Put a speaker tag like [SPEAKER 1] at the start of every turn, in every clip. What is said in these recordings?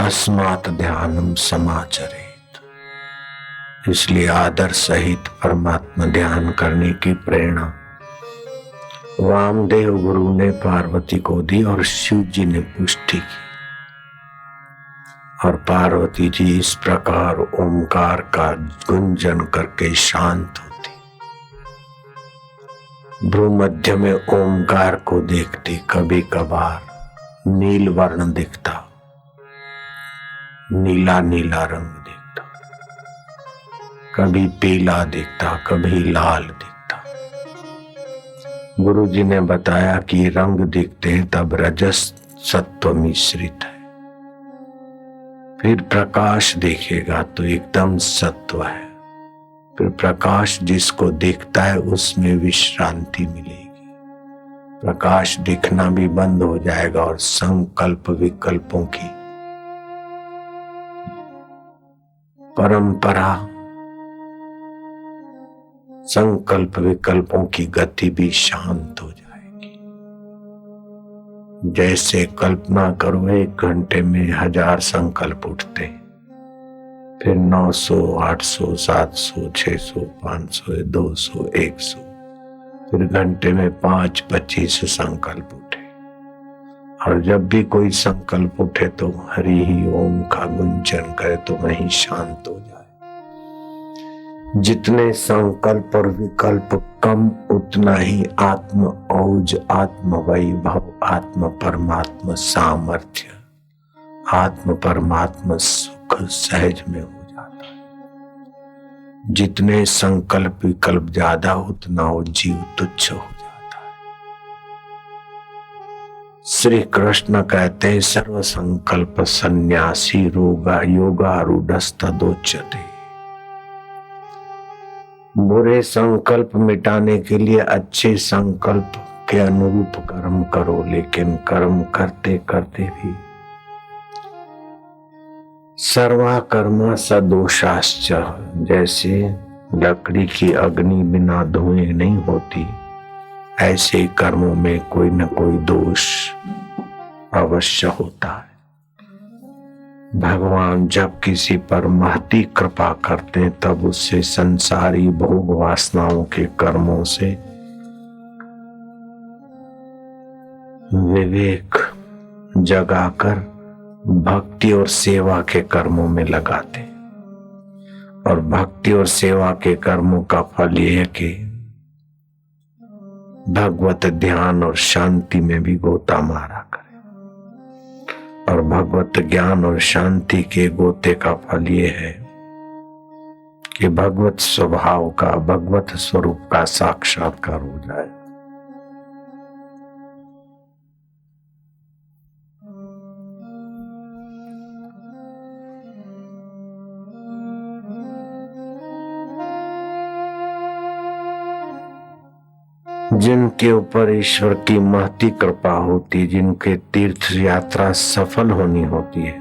[SPEAKER 1] तस्मात् ध्यानम समाचरेत। इसलिए आदर सहित परमात्मा ध्यान करने की प्रेरणा वामदेव गुरु ने पार्वती को दी और शिव जी ने पुष्टि की। और पार्वती जी इस प्रकार ओंकार का गुंजन करके शांत होती। भ्रूमध्य में ओंकार को देखती, कभी कभार नील वर्ण दिखता, नीला नीला रंग दिखता, कभी पीला दिखता, कभी लाल दिखता। गुरु जी ने बताया कि रंग दिखते हैं तब रजस सत्व मिश्रित है। फिर प्रकाश देखेगा तो एकदम सत्व है। फिर प्रकाश जिसको दिखता है उसमें विश्रांति मिलेगी। प्रकाश दिखना भी बंद हो जाएगा और संकल्प विकल्पों की परंपरा, संकल्प विकल्पों की गति भी शांत हो जाएगी। जैसे कल्पना करो 1 घंटे में 1000 संकल्प उठते, फिर 900, 800, 700, 600, 500, 200, 100, फिर घंटे में 5-25 संकल्प उठे। और जब भी कोई संकल्प उठे तो हरि ही ओम का गुंजन करे तो वहीं शांत हो जाए। जितने संकल्प और विकल्प कम उतना ही आत्म औज, आत्म वैभव, आत्म परमात्मा सामर्थ्य, आत्म परमात्मा सुख सहज में हो जाता है। जितने संकल्प विकल्प ज्यादा उतना वो जीव तुच्छ हो जाता है। श्री कृष्ण कहते हैं सर्व संकल्प सन्यासी रोगा योगारूढ़स्तदोच्यते। बुरे संकल्प मिटाने के लिए अच्छे संकल्प के अनुरूप कर्म करो, लेकिन कर्म करते करते भी सर्वा कर्मा सदोषाश्च, जैसे लकड़ी की अग्नि बिना धुएं नहीं होती, ऐसे ही कर्मों में कोई न कोई दोष अवश्य होता है। भगवान जब किसी पर महती कृपा करते हैं तब उससे संसारी भोग वासनाओं के कर्मों से विवेक जगाकर भक्ति और सेवा के कर्मों में लगाते। और भक्ति और सेवा के कर्मों का फल यह है कि भगवत ध्यान और शांति में भी गोता मारा करें। और भगवत ज्ञान और शांति के गोते का फल ये है कि भगवत स्वभाव का, भगवत स्वरूप का साक्षात्कार हो जाए। जिनके ऊपर ईश्वर की महती कृपा होती, जिनके तीर्थ यात्रा सफल होनी होती है,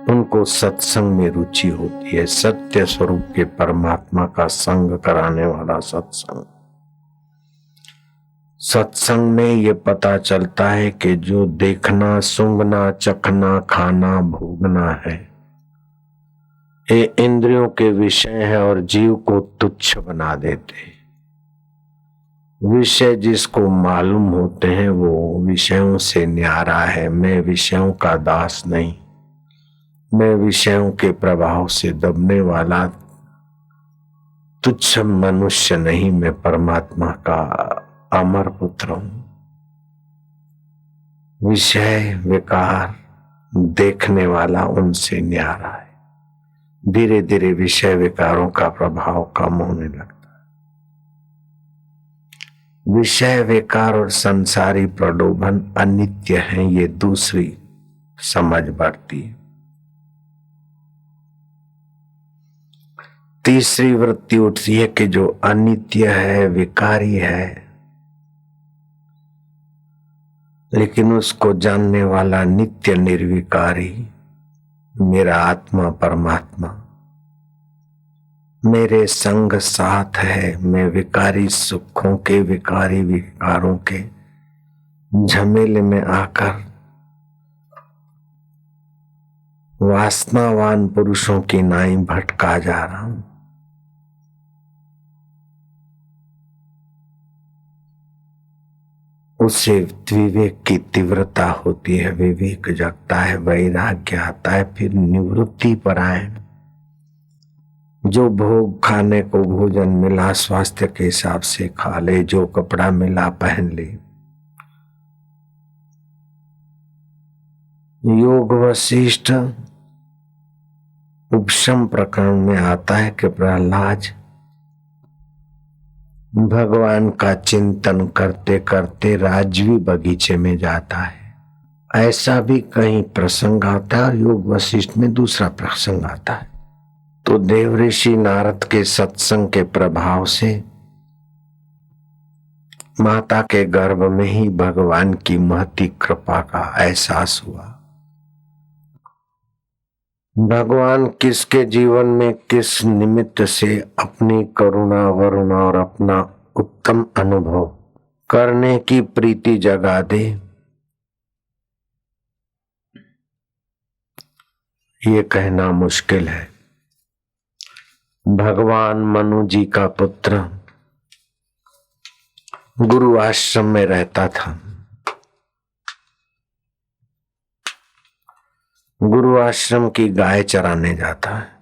[SPEAKER 1] उनको सत्संग में रुचि होती है। सत्य स्वरूप के परमात्मा का संग कराने वाला सत्संग। सत्संग में ये पता चलता है कि जो देखना, सूंघना, चखना, खाना, भोगना है, ये इंद्रियों के विषय है और जीव को तुच्छ बना देते हैं। विषय जिसको मालूम होते हैं वो विषयों से न्यारा है। मैं विषयों का दास नहीं, मैं विषयों के प्रभाव से दबने वाला तुच्छ मनुष्य नहीं, मैं परमात्मा का अमर पुत्र हूं। विषय विकार देखने वाला उनसे न्यारा है। धीरे धीरे विषय विकारों का प्रभाव कम होने लगता। विषय विकार और संसारी प्रलोभन अनित्य हैं, ये दूसरी समझ बढ़ती है। तीसरी वृत्ति उठती है कि जो अनित्य है, विकारी है, लेकिन उसको जानने वाला नित्य निर्विकारी मेरा आत्मा परमात्मा मेरे संग साथ है। मैं विकारी सुखों के, विकारी विकारों के झमेले में आकर वासनावान पुरुषों की नाई भटका जा रहा हूं। उसे विवेक की तीव्रता होती है, विवेक जगता है, वैराग्य आता है, फिर निवृत्ति परायण। जो भोग खाने को भोजन मिला स्वास्थ्य के हिसाब से खा ले, जो कपड़ा मिला पहन ले। योग वशिष्ठ उपशम प्रकरण में आता है कि प्रहलाद भगवान का चिंतन करते करते राजवी बगीचे में जाता है। ऐसा भी कहीं प्रसंग आता है और योग वशिष्ठ में दूसरा प्रसंग आता है। तो देवऋषि नारद के सत्संग के प्रभाव से माता के गर्भ में ही भगवान की महती कृपा का एहसास हुआ। भगवान किसके जीवन में किस निमित्त से अपनी करुणा वरुणा और अपना उत्तम अनुभव करने की प्रीति जगा दे, ये कहना मुश्किल है। भगवान मनु जी का पुत्र गुरु आश्रम में रहता था। गुरु आश्रम की गाय चराने जाता है।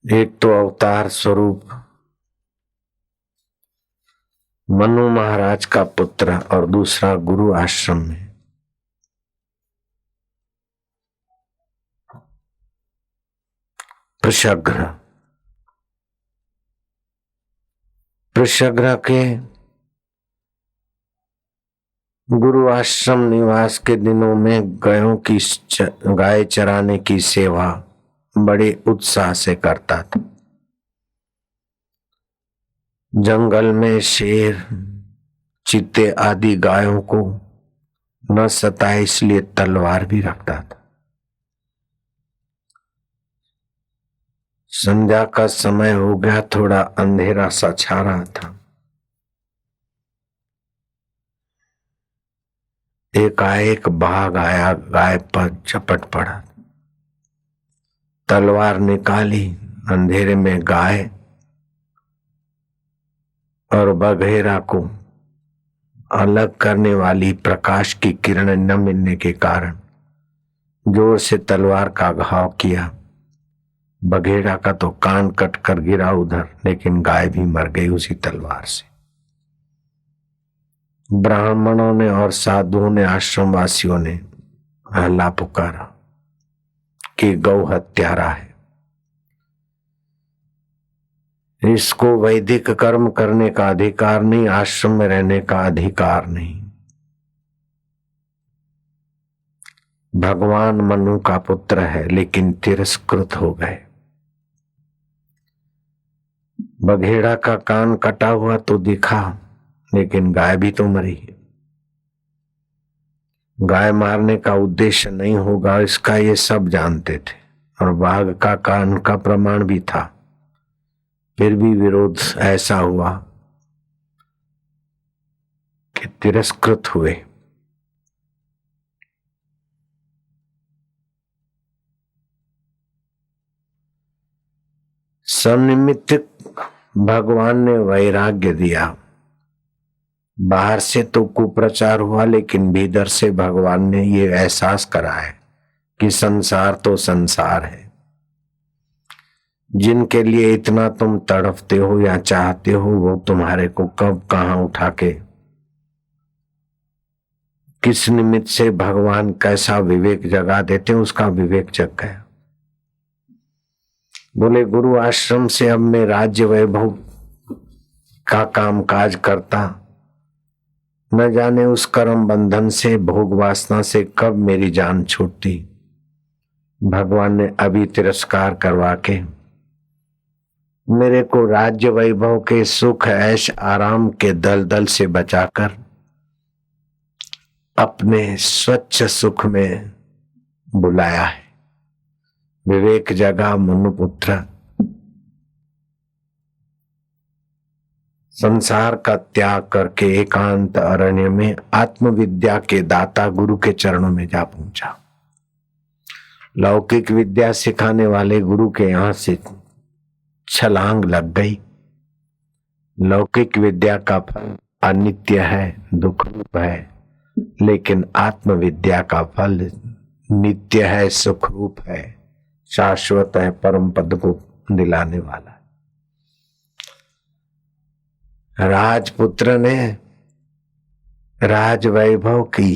[SPEAKER 1] एक तो अवतार स्वरूप मनु महाराज का पुत्र और दूसरा गुरु आश्रम में। वृषग्रह के गुरु आश्रम निवास के दिनों में गाय चराने की सेवा बड़े उत्साह से करता था। जंगल में शेर चीते आदि गायों को न सताए इसलिए तलवार भी रखता था। संध्या का समय हो गया, थोड़ा अंधेरा सा छा रहा था। एकाएक बाघ आया, गाय पर झपट पड़ा, तलवार निकाली। अंधेरे में गाय और बघेरा को अलग करने वाली प्रकाश की किरण न मिलने के कारण जोर से तलवार का घाव किया। बघेड़ा का तो कान कट कर गिरा उधर, लेकिन गाय भी मर गई उसी तलवार से। ब्राह्मणों ने और साधुओं ने, आश्रम वासियों ने हल्ला पुकारा कि गौ हत्यारा है, इसको वैदिक कर्म करने का अधिकार नहीं, आश्रम में रहने का अधिकार नहीं। भगवान मनु का पुत्र है लेकिन तिरस्कृत हो गए। बघेड़ा का कान कटा हुआ तो दिखा, लेकिन गाय भी तो मरी। गाय मारने का उद्देश्य नहीं होगा इसका ये सब जानते थे, और बाघ का कान का प्रमाण भी था। फिर भी विरोध ऐसा हुआ कि तिरस्कृत हुए। सनिमित्त भगवान ने वैराग्य दिया। बाहर से तो कुप्रचार हुआ, लेकिन भीतर से भगवान ने ये एहसास कराया कि संसार तो संसार है। जिनके लिए इतना तुम तड़पते हो या चाहते हो, वो तुम्हारे को कब कहां उठा के किस निमित्त से भगवान कैसा विवेक जगा देते हैं, उसका विवेक जग गया। बोले गुरु आश्रम से अब मैं राज्य वैभव का काम काज करता, न जाने उस कर्म बंधन से, भोग वासना से कब मेरी जान छूटती। भगवान ने अभी तिरस्कार करवा के मेरे को राज्य वैभव के सुख ऐश आराम के दलदल से बचाकर अपने स्वच्छ सुख में बुलाया है। विवेक जगा मनुपुत्र, संसार का त्याग करके एकांत अरण्य में आत्मविद्या के दाता गुरु के चरणों में जा पहुंचा। लौकिक विद्या सिखाने वाले गुरु के यहां से छलांग लग गई। लौकिक विद्या का फल अनित्य है, दुख रूप है, लेकिन आत्मविद्या का फल नित्य है, सुख रूप है, शाश्वत है, परम पद को दिलाने वाला। राजपुत्र ने राज वैभव की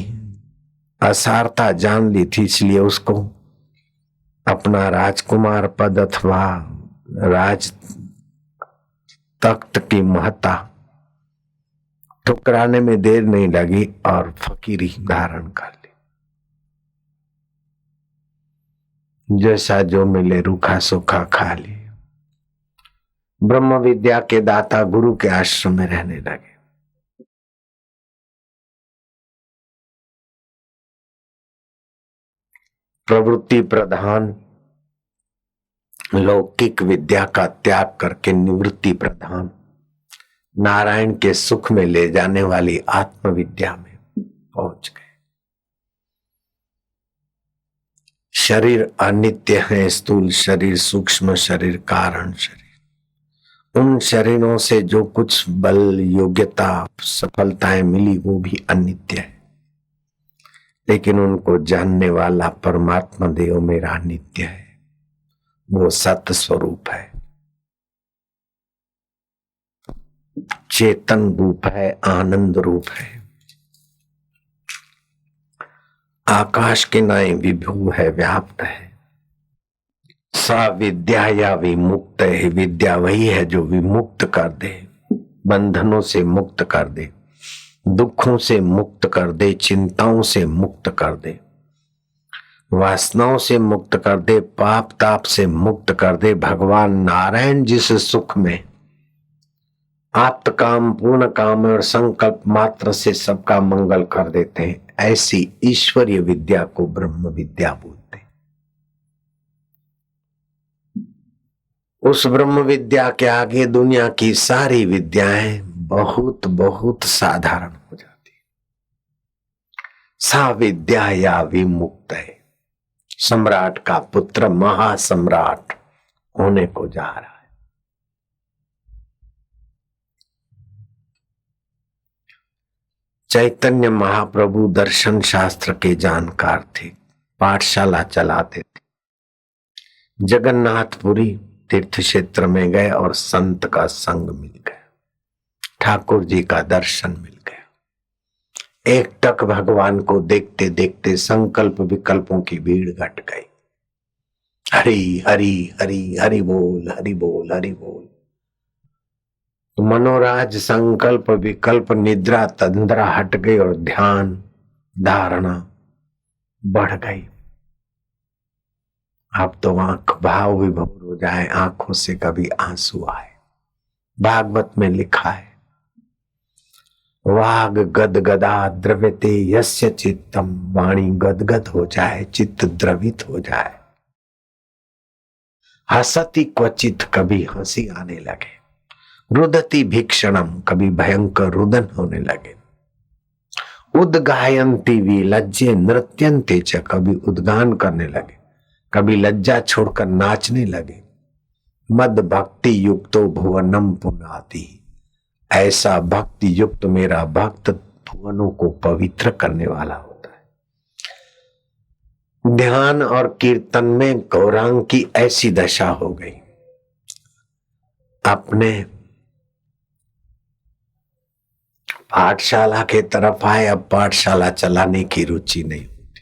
[SPEAKER 1] असारता जान ली थी, इसलिए उसको अपना राजकुमार पद अथवा राज तख्त की महत्ता ठुकराने में देर नहीं लगी और फकीरी धारण कर ली। जैसा जो मिले रूखा सूखा खा ली। ब्रह्म विद्या के दाता गुरु के आश्रम में रहने लगे। प्रवृत्ति प्रधान लौकिक विद्या का त्याग करके निवृत्ति प्रधान नारायण के सुख में ले जाने वाली आत्मविद्या में पहुंच गए। शरीर अनित्य है, स्थूल शरीर, सूक्ष्म शरीर, कारण शरीर। उन शरीरों से जो कुछ बल, योग्यता, सफलताएं मिली वो भी अनित्य है, लेकिन उनको जानने वाला परमात्मा देव मेरा नित्य है, वो सत्य स्वरूप है, चेतन रूप है, आनंद रूप है, आकाश के नाय विभू है, व्याप्त है। सा विद्या या विमुक्त है। विद्या वही है जो विमुक्त कर दे, बंधनों से मुक्त कर दे, दुखों से मुक्त कर दे, चिंताओं से मुक्त कर दे, वासनाओं से मुक्त कर दे, पाप ताप से मुक्त कर दे। भगवान नारायण जिस सुख में आप्त काम, पूर्ण काम और संकल्प मात्र से सबका मंगल कर देते हैं, ऐसी ईश्वरीय विद्या को ब्रह्म विद्या बोलते हैं। उस ब्रह्म विद्या के आगे दुनिया की सारी विद्याएं बहुत बहुत साधारण हो जाती। सा विद्या या विमुक्त है। सम्राट का पुत्र महासम्राट होने को जा रहा है। चैतन्य महाप्रभु दर्शन शास्त्र के जानकार थे, पाठशाला चलाते थे। जगन्नाथपुरी तीर्थ क्षेत्र में गए और संत का संग मिल गया, ठाकुर जी का दर्शन मिल गया। एक टक भगवान को देखते देखते संकल्प विकल्पों की भीड़ घट गई। हरि हरि हरि हरि बोल, हरि बोल, हरि बोल। तो मनोराज, संकल्प, विकल्प, निद्रा, तंद्रा हट गई और ध्यान धारणा बढ़ गई। अब तो आंख भाव विभोर हो जाए, आंखों से कभी आंसू आए। भागवत में लिखा है, वाग गद गदा द्रव्यते यस्य चित्तम। वाणी गदगद हो जाए, चित्त द्रवित हो जाए। हसती क्वचित, कभी हंसी आने लगे। रुदति भीक्षणम, कभी भयंकर रुदन होने लगे। उद्गायन्ति विलज्जे नृत्यन्ते च, कभी उद्गान करने लगे, कभी लज्जा छोड़कर नाचने लगे। मद भक्ति युक्तो भुवनम पुनाति, ऐसा भक्ति युक्त मेरा भक्त भुवनों को पवित्र करने वाला होता है। ध्यान और कीर्तन में गौरांग की ऐसी दशा हो गई। अपने पाठशाला के तरफ आए, अब पाठशाला चलाने की रुचि नहीं होती।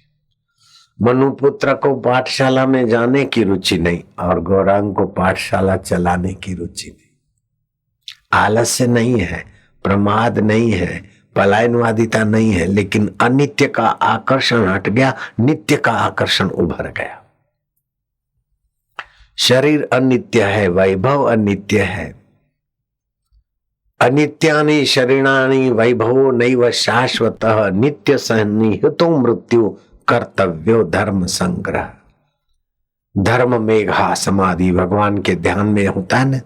[SPEAKER 1] मनुपुत्र को पाठशाला में जाने की रुचि नहीं और गौरांग को पाठशाला चलाने की रुचि नहीं। आलस्य नहीं है, प्रमाद नहीं है, पलायनवादिता नहीं है, लेकिन अनित्य का आकर्षण हट गया, नित्य का आकर्षण उभर गया। शरीर अनित्य है, वैभव अनित्य है। अनित्यानि शरीराणि वैभवो नैव शाश्वतः, नित्य सन्निहितो मृत्यु कर्तव्यो धर्म संग्रह। धर्म मेघा समाधि भगवान के ध्यान में होता है ना,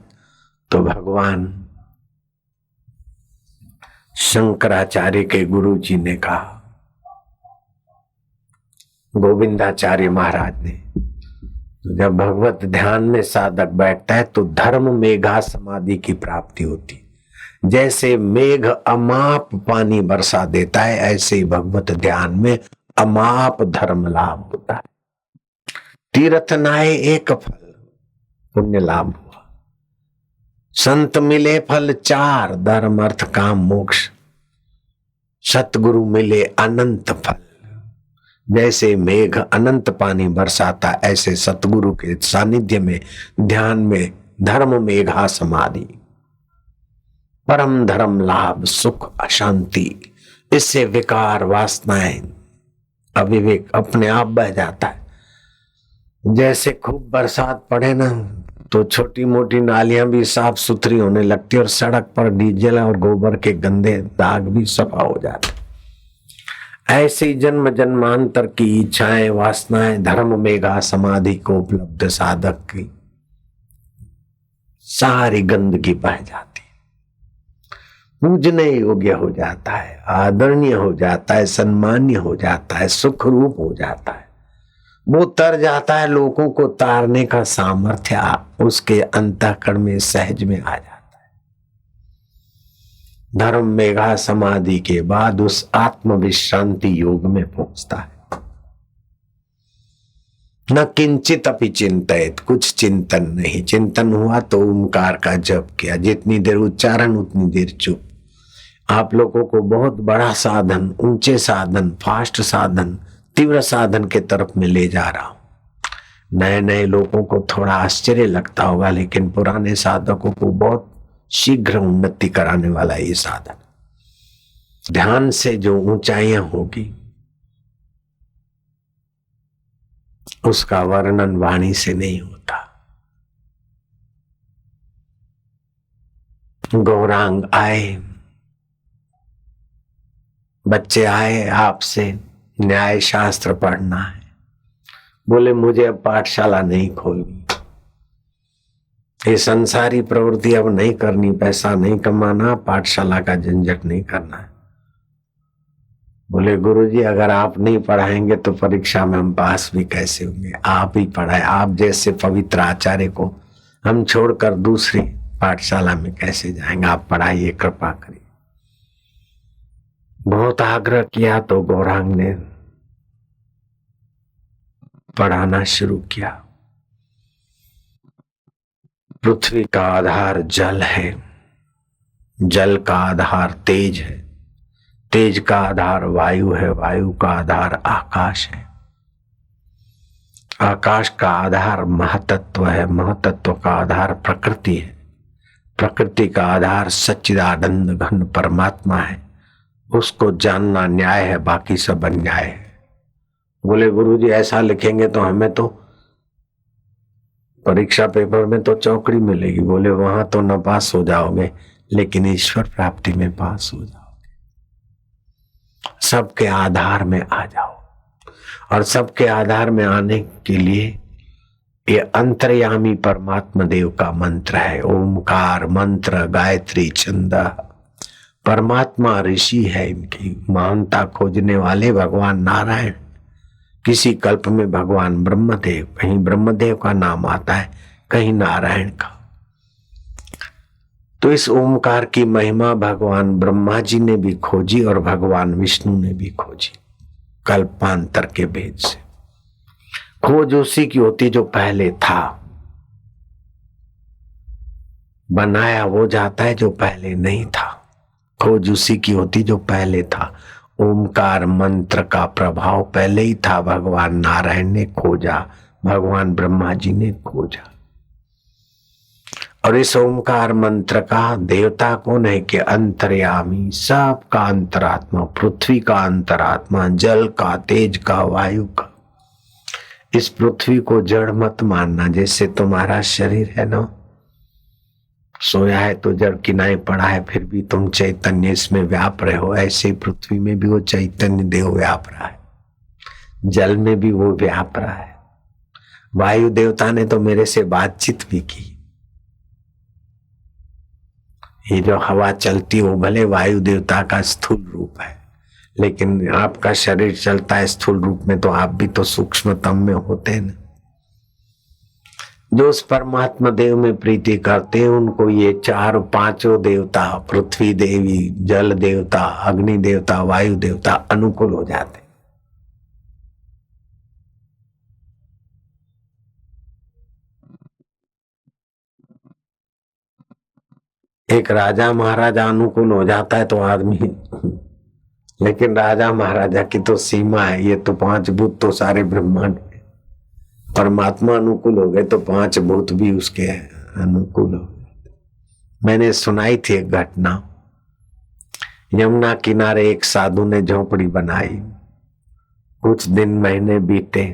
[SPEAKER 1] तो भगवान शंकराचार्य के गुरु जी ने कहा, गोविंदाचार्य महाराज ने, जब भगवत ध्यान में साधक बैठता है तो धर्म मेघा समाधि की प्राप्ति होती। जैसे मेघ अमाप पानी बरसा देता है, ऐसे ही भगवत ध्यान में अमाप धर्म लाभ होता है। तीर्थ नाए एक फल, पुण्य लाभ हुआ। संत मिले फल चार, धर्म अर्थ काम मोक्ष। सतगुरु मिले अनंत फल। जैसे मेघ अनंत पानी बरसाता, ऐसे सतगुरु के सानिध्य में ध्यान में धर्म मेघा समाधि, परम धर्म लाभ, सुख, अशांति। इससे विकार वासनाएं अविवेक अपने आप बह जाता है। जैसे खूब बरसात पड़े ना तो छोटी मोटी नालियां भी साफ सुथरी होने लगती और सड़क पर डीजल और गोबर के गंदे दाग भी सफा हो जाते। ऐसी जन्म जन्मांतर की इच्छाएं वासनाएं धर्म मेघा समाधि को उपलब्ध साधक की सारी गंदगी बह जाती, पूजने योग्य हो जाता है, आदरणीय हो जाता है, सम्मान्य हो जाता है, सुख रूप हो जाता है। वो तर जाता है, लोगों को तारने का सामर्थ्य उसके अंतःकरण में सहज में आ जाता है। धर्म मेघा समाधि के बाद उस आत्म विश्रांति योग में पहुंचता है। न किंचित अपि चिंतित, कुछ चिंतन नहीं। चिंतन हुआ तो ओंकार का जप किया, जितनी देर उच्चारण उतनी देर चुप। आप लोगों को बहुत बड़ा साधन, ऊंचे साधन, फास्ट साधन, तीव्र साधन के तरफ में ले जा रहा हूं। नए नए लोगों को थोड़ा आश्चर्य लगता होगा, लेकिन पुराने साधकों को बहुत शीघ्र उन्नति कराने वाला ये साधन। ध्यान से जो ऊंचाइयां होगी उसका वर्णन वाणी से नहीं होता। गौरांग आए, बच्चे आए, आपसे न्याय शास्त्र पढ़ना है। बोले मुझे अब पाठशाला नहीं खोलनी, ये संसारी प्रवृत्ति अब नहीं करनी, पैसा नहीं कमाना, पाठशाला का झंझट नहीं करना है। बोले गुरुजी अगर आप नहीं पढ़ाएंगे तो परीक्षा में हम पास भी कैसे होंगे? आप ही पढ़ाए, आप जैसे पवित्र आचार्य को हम छोड़कर दूसरी पाठशाला में कैसे जाएंगे? आप पढ़ाइए, कृपा करिए। बहुत आग्रह किया तो गौरांग ने पढ़ाना शुरू किया। पृथ्वी का आधार जल है, जल का आधार तेज है, तेज का आधार वायु है, वायु का आधार आकाश है, आकाश का आधार महतत्व है, महतत्व का आधार प्रकृति है, प्रकृति का आधार सच्चिदानंद घन परमात्मा है। उसको जानना न्याय है, बाकी सब अन्याय है। बोले गुरुजी ऐसा लिखेंगे तो हमें तो परीक्षा पेपर में तो चौकड़ी मिलेगी। बोले वहां तो न पास हो जाओगे, लेकिन ईश्वर प्राप्ति में पास हो जाओगे। सबके आधार में आ जाओ, और सबके आधार में आने के लिए ये अंतर्यामी परमात्मा देव का मंत्र है। ओमकार मंत्र, गायत्री छंद। परमात्मा ऋषि है, इनकी महानता खोजने वाले भगवान नारायण। किसी कल्प में भगवान ब्रह्मदेव, कहीं ब्रह्मदेव का नाम आता है, कहीं नारायण का। तो इस ओमकार की महिमा भगवान ब्रह्मा जी ने भी खोजी और भगवान विष्णु ने भी खोजी, कल्पांतर के भेद से। खोज उसी की होती जो पहले था, बनाया वो जाता है जो पहले नहीं था। खोज उसी की होती जो पहले था। ओमकार मंत्र का प्रभाव पहले ही था, भगवान नारायण ने खोजा, भगवान ब्रह्मा जी ने खोजा। और इस ओमकार मंत्र का देवता कौन है कि अंतर्यामी, सबका अंतरात्मा, पृथ्वी का अंतरात्मा, जल का, तेज का, वायु का। इस पृथ्वी को जड़ मत मानना। जैसे तुम्हारा शरीर है ना, सोया है तो जड़ किनाए पड़ा है, फिर भी तुम चैतन्य इसमें व्याप रहे हो। ऐसे पृथ्वी में भी वो चैतन्य देव व्याप रहा है, जल में भी वो व्याप रहा है। वायु देवता ने तो मेरे से बातचीत भी की। ये जो हवा चलती है वो भले वायु देवता का स्थूल रूप है, लेकिन आपका शरीर चलता है स्थूल रूप में, तो आप भी तो सूक्ष्मतम में होते हैं ना। जो उस परमात्मा देव में प्रीति करते हैं उनको ये चार पांचों देवता, पृथ्वी देवी, जल देवता, अग्नि देवता, वायु देवता अनुकूल हो जाते। एक राजा महाराजा अनुकूल हो जाता है तो आदमी, लेकिन राजा महाराजा की तो सीमा है। ये तो पांच भूत तो सारे ब्रह्मांड में, परमात्मा अनुकूल हो गए तो पांच भूत भी उसके अनुकूल हो गए। मैंने सुनाई थी एक घटना। यमुना किनारे एक साधु ने झोपड़ी बनाई। कुछ दिन महीने बीते,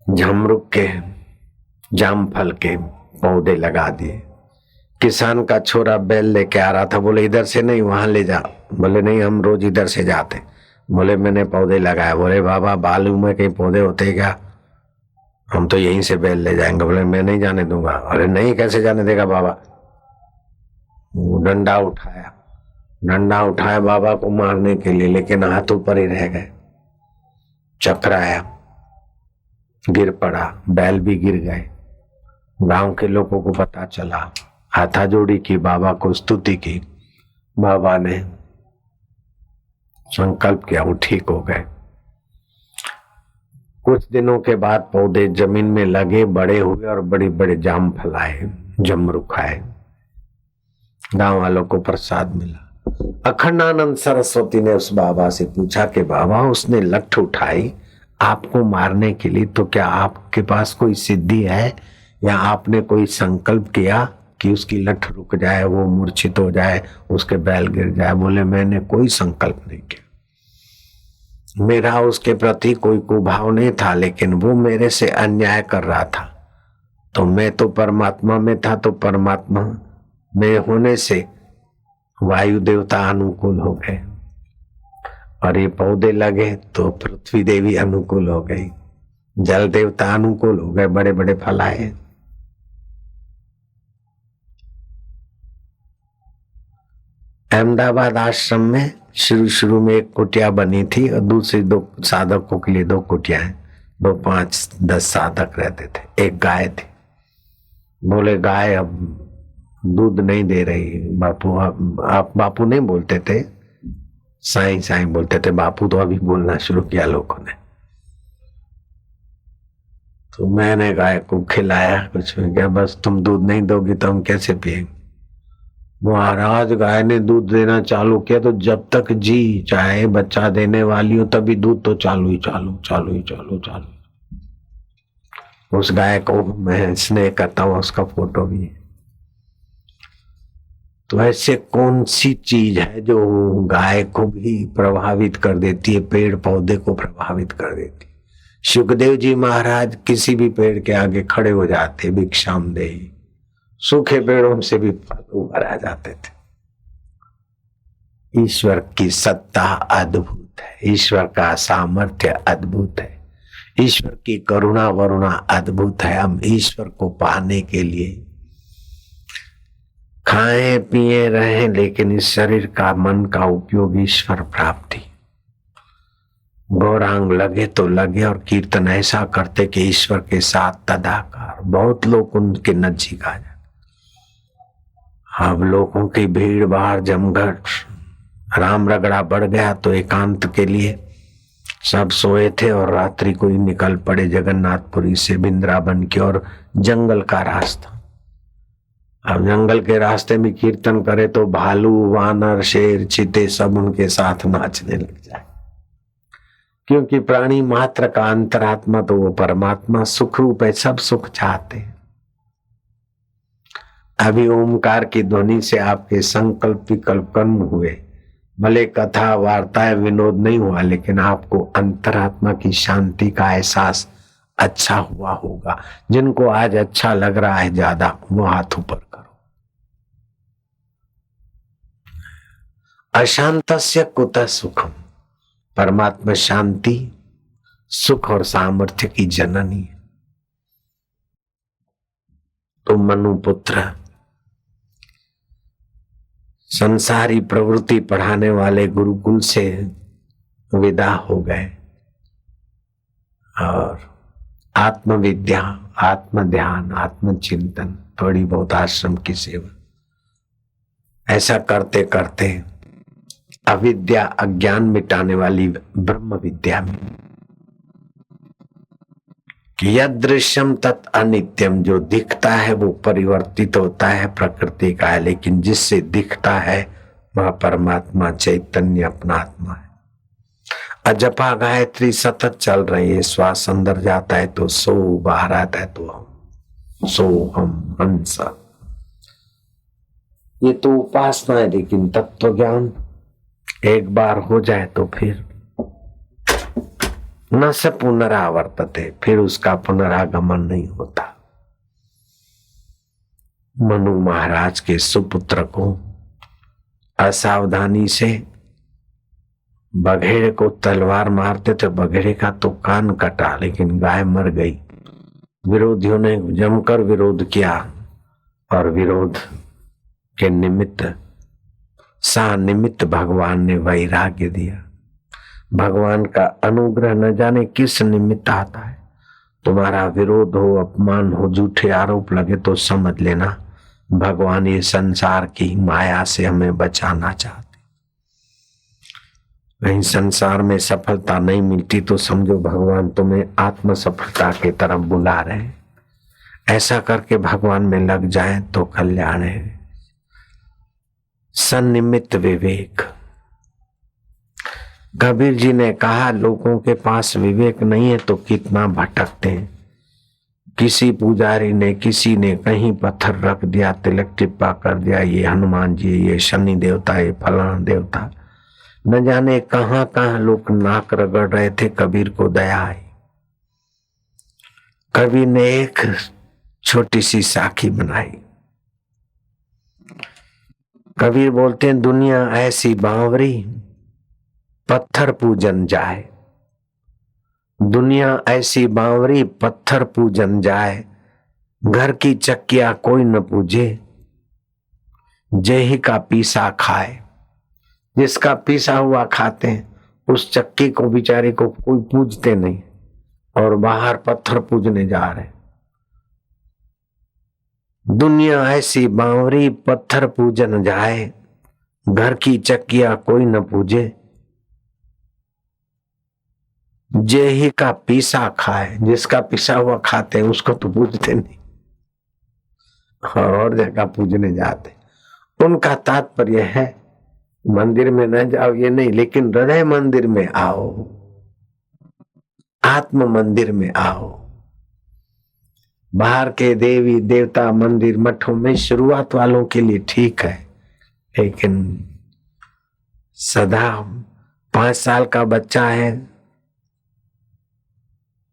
[SPEAKER 1] झमरुक के, जामफल के पौधे लगा दिए। किसान का छोरा बैल लेके आ रहा था, बोले इधर से नहीं वहां ले जा। बोले नहीं, हम रोज इधर से जाते। बोले मैंने पौधे लगाए। बोले बाबा बालू में कहीं पौधे होते क्या? हम तो यहीं से बैल ले जाएंगे। बोले मैं नहीं जाने दूंगा। अरे नहीं, कैसे जाने देगा बाबा? वो डंडा उठाया बाबा को मारने के लिए, लेकिन हाथ ऊपर ही रह गए। चकराया, गिर पड़ा, बैल भी गिर गए। गांव के लोगों को पता चला, हाथाजोड़ी की, बाबा को स्तुति की। बाबा ने संकल्प किया, वो ठीक हो गए। कुछ दिनों के बाद पौधे जमीन में लगे, बड़े हुए और बड़े बड़े जाम फलाए, जमरुख आए। गांव वालों को प्रसाद मिला। अखंडानंद सरस्वती ने उस बाबा से पूछा कि बाबा उसने लठ उठाई आपको मारने के लिए, तो क्या आपके पास कोई सिद्धि है या आपने कोई संकल्प किया कि उसकी लठ रुक जाए, वो मूर्छित हो जाए, उसके बैल गिर जाए? बोले मैंने कोई संकल्प नहीं किया, मेरा उसके प्रति कोई कुभाव नहीं था, लेकिन वो मेरे से अन्याय कर रहा था। तो मैं तो परमात्मा में था, तो परमात्मा में होने से वायु देवता अनुकूल हो गए, और ये पौधे लगे तो पृथ्वी देवी अनुकूल हो गई, जल देवता अनुकूल हो गए, बड़े बड़े फल आए। अहमदाबाद आश्रम में शुरू में एक कुटिया बनी थी और दूसरी दो साधकों के लिए दो कुटिया हैं। 2, 5, 10 साधक रहते थे। एक गाय थी। बोले गाय अब दूध नहीं दे रही बापू। आप बापू नहीं बोलते थे, साईं साईं बोलते थे। बापू तो अभी बोलना शुरू किया लोगों ने। तो मैंने गाय को खिलाया, कुछ में क्या, बस तुम दूध नहीं दोगी तो हम कैसे पिएंगे? महाराज गाय ने दूध देना चालू किया तो जब तक जी चाहे बच्चा देने वाली हो तभी दूध तो चालू। उस गाय को मैं स्नेह करता हूँ, उसका फोटो भी है। तो ऐसे कौन सी चीज है जो गाय को भी प्रभावित कर देती है, पेड़ पौधे को प्रभावित कर देती? सुखदेव जी महाराज किसी भी पेड़ के आगे खड़े हो जाते, भिक्षाम देहि। सूखे पेड़ों से भी फल उभर आ जाते थे। ईश्वर की सत्ता अद्भुत है, ईश्वर का सामर्थ्य अद्भुत है, ईश्वर की करुणा वरुणा अद्भुत है। हम ईश्वर को पाने के लिए खाएं पिए रहें, लेकिन इस शरीर का मन का उपयोग ईश्वर प्राप्ति। गौरांग लगे तो लगे, और कीर्तन ऐसा करते कि ईश्वर के साथ तदाकार। बहुत लोग उनके नजीक आ जाते। अब लोगों की भीड़ भाड़ जमघट, राम रगड़ा बढ़ गया तो एकांत के लिए सब सोए थे और रात्रि को ही निकल पड़े जगन्नाथपुरी से वृंदावन की ओर। जंगल का रास्ता, अब जंगल के रास्ते में कीर्तन करे तो भालू, वानर, शेर, चीते सब उनके साथ नाचने लग जाए, क्योंकि प्राणी मात्र का अंतरात्मा तो वो परमात्मा सुख रूप है, सब सुख चाहते हैं। अभी ओमकार की ध्वनि से आपके संकल्प विकल्प कर्म हुए, भले कथा वार्ताएं विनोद नहीं हुआ, लेकिन आपको अंतरात्मा की शांति का एहसास अच्छा हुआ होगा। जिनको आज अच्छा लग रहा है ज्यादा, वो हाथ ऊपर करो। अशांतस्य कुतः सुखम, परमात्मा शांति, सुख और सामर्थ्य की जननी है। तो मनु पुत्र संसारी प्रवृत्ति पढ़ाने वाले गुरुकुल से विदा हो गए और आत्मविद्या, आत्म ध्यान, आत्मचिंतन, थोड़ी बहुत आश्रम की सेवा, ऐसा करते करते अविद्या अज्ञान मिटाने वाली ब्रह्म विद्या में कि यदृश्यम तत् अनित्यम, जो दिखता है वो परिवर्तित होता है, प्रकृति का है, लेकिन जिससे दिखता है वह परमात्मा चैतन्य अपना आत्मा है। अजपा गायत्री सतत चल रही है, श्वास अंदर जाता है तो सो, बाहर आता है तो हम, सो हम हंस। ये तो उपासना है, लेकिन तत्व ज्ञान एक बार हो जाए तो फिर न से पुनरावर्तते, फिर उसका पुनरागमन नहीं होता। मनु महाराज के सुपुत्र को असावधानी से बघेड़े को तलवार मारते थे, बघेड़े का तो कान कटा, लेकिन गाय मर गई। विरोधियों ने जमकर विरोध किया और विरोध के निमित्त सानिमित्त भगवान ने वैराग्य दिया। भगवान का अनुग्रह न जाने किस निमित्त आता है। तुम्हारा विरोध हो, अपमान हो, झूठे आरोप लगे तो समझ लेना भगवान ये संसार की माया से हमें बचाना चाहते। कहीं संसार में सफलता नहीं मिलती तो समझो भगवान तुम्हें आत्म सफलता की तरफ बुला रहे हैं। ऐसा करके भगवान में लग जाए तो कल्याण है। सन्निमित्त विवेक। कबीर जी ने कहा लोगों के पास विवेक नहीं है तो कितना भटकते हैं। किसी पुजारी ने, किसी ने कहीं पत्थर रख दिया, तिलक टिप्पा कर दिया, ये हनुमान जी, ये शनि देवता, ये फलाना देवता, न जाने कहां कहां लोग नाक रगड़ रहे थे। कबीर को दया आई। कबीर ने एक छोटी सी साखी बनाई। कबीर बोलते हैं दुनिया ऐसी बावरी पत्थर पूजन जाए, दुनिया ऐसी बावरी पत्थर पूजन जाए, घर की चक्किया कोई न पूजे, जेही का पीसा खाए। जिसका पीसा हुआ खाते हैं उस चक्की को बेचारे को कोई पूजते नहीं और बाहर पत्थर पूजने जा रहे। दुनिया ऐसी बावरी पत्थर पूजन जाए, घर की चक्किया कोई न पूजे, जे ही का पीसा खाए। जिसका पीसा हुआ खाते हैं उसको तो पूजते नहीं और जगह पूजने जाते। उनका तात्पर्य है मंदिर में न जाओ ये नहीं, लेकिन हृदय मंदिर में आओ, आत्म मंदिर में आओ। बाहर के देवी देवता मंदिर मठों में शुरुआत वालों के लिए ठीक है, लेकिन सदा 5 साल का बच्चा है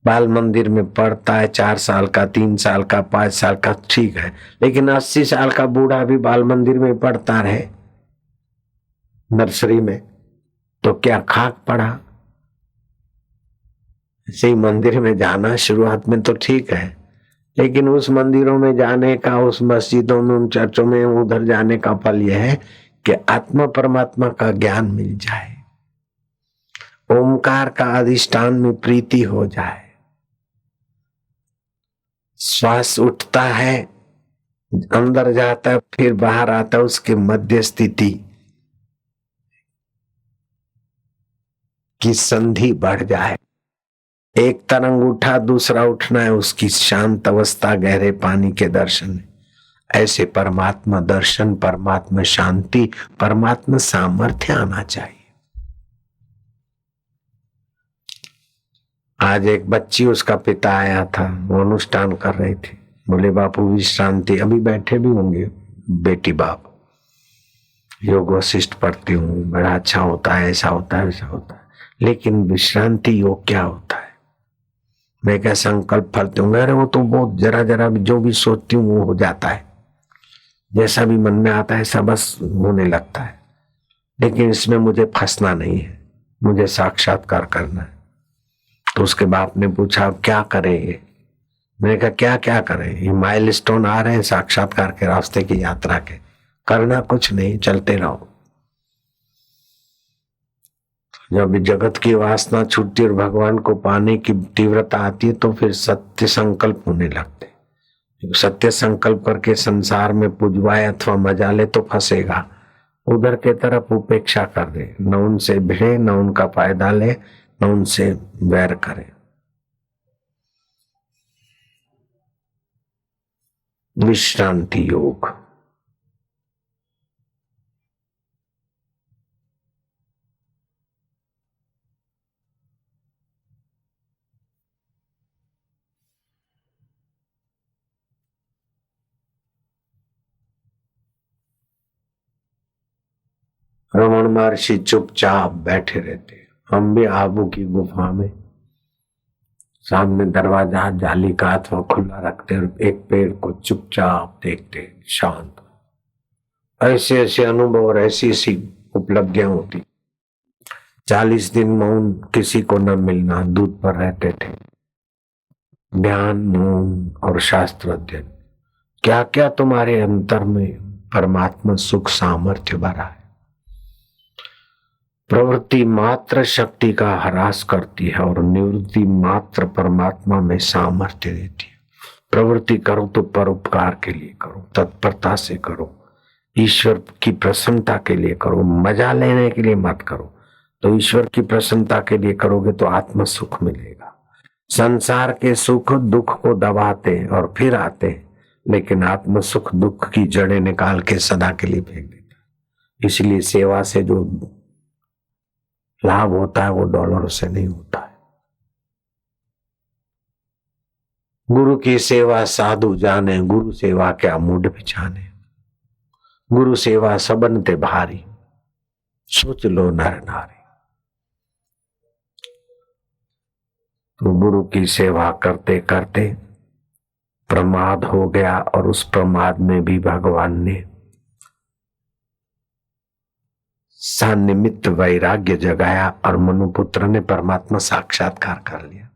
[SPEAKER 1] बाल मंदिर में पढ़ता है, 4 साल का, 3 साल का, 5 साल का, ठीक है, लेकिन 80 साल का बूढ़ा भी बाल मंदिर में पढ़ता रहे नर्सरी में तो क्या खाक पड़ा। इसी मंदिर में जाना शुरुआत में तो ठीक है, लेकिन उस मंदिरों में जाने का, उस मस्जिदों में, उन चर्चों में उधर जाने का फल यह है कि आत्मा परमात्मा का ज्ञान मिल जाए, ओमकार का अधिष्ठान में प्रीति हो जाए, श्वास उठता है अंदर जाता है फिर बाहर आता है, उसके मध्य स्थिति की संधि बढ़ जाए। एक तरंग उठा दूसरा उठना है, उसकी शांत अवस्था गहरे पानी के दर्शन है। ऐसे परमात्मा दर्शन, परमात्मा शांति, परमात्मा सामर्थ्य आना चाहिए। आज एक बच्ची, उसका पिता आया था, वो अनुष्ठान कर रही थी। बोले बापू विश्रांति, अभी बैठे भी होंगे बेटी बाप, योग वशिष्ठ पढ़ती हूँ, बड़ा अच्छा होता है, ऐसा होता है वैसा होता है, लेकिन विश्रांति योग क्या होता है? मैं क्या संकल्प फलती हूँ? अरे वो तो बहुत जरा जरा जो भी सोचती हूँ वो हो जाता है, जैसा भी मन में आता है ऐसा बस होने लगता है, लेकिन इसमें मुझे फंसना नहीं है, मुझे साक्षात्कार करना है। तो उसके बाप ने पूछा क्या करे ये? मैंने कहा क्या क्या करे, ये माइलस्टोन आ रहे हैं साक्षात्कार के रास्ते की यात्रा के, करना कुछ नहीं, चलते रहो। जब जगत की वासना छूटती और भगवान को पाने की तीव्रता आती है तो फिर सत्य संकल्प होने लगते। सत्य संकल्प करके संसार में पुजवाए अथवा मजा ले तो फंसेगा। उधर के तरफ उपेक्षा कर दे, न उनसे भिड़े, न उनका फायदा ले, न उनसे वैर करे। विश्रांति योग। रमण महर्षि चुपचाप बैठे रहते। हम भी आबू की गुफा में सामने दरवाजा जाली का अथवा खुला रखते और एक पेड़ को चुपचाप देखते, शांत। ऐसे ऐसे अनुभव और ऐसी ऐसी उपलब्धियां होती। 40 दिन मौन, किसी को न मिलना, दूध पर रहते थे। ध्यान, मौन और शास्त्र अध्ययन। क्या क्या तुम्हारे अंतर में परमात्मा सुख सामर्थ्य भरा है। प्रवृत्ति मात्र शक्ति का ह्रास करती है और निवृत्ति मात्र परमात्मा में सामर्थ्य देती है। प्रवृत्ति करो तो परोपकार के लिए करो, तत्परता से करो, ईश्वर की प्रसन्नता के लिए करो, मजा लेने के लिए मत करो। तो ईश्वर की प्रसन्नता के लिए करोगे तो आत्म सुख मिलेगा। संसार के सुख दुख को दबाते और फिर आते, लेकिन आत्म सुख दुख की जड़ें निकाल के सदा के लिए फेंक देता। इसलिए सेवा से जो लाभ होता है वो डॉलरों से नहीं होता है। गुरु की सेवा साधु जाने, गुरु सेवा क्या मूड बिछाने। गुरु सेवा सबन ते भारी, सोच लो नर नारी। तो गुरु की सेवा करते करते प्रमाद हो गया और उस प्रमाद में भी भगवान ने सानिमित्त वैराग्य जगाया और मनुपुत्र ने परमात्मा साक्षात्कार कर लिया।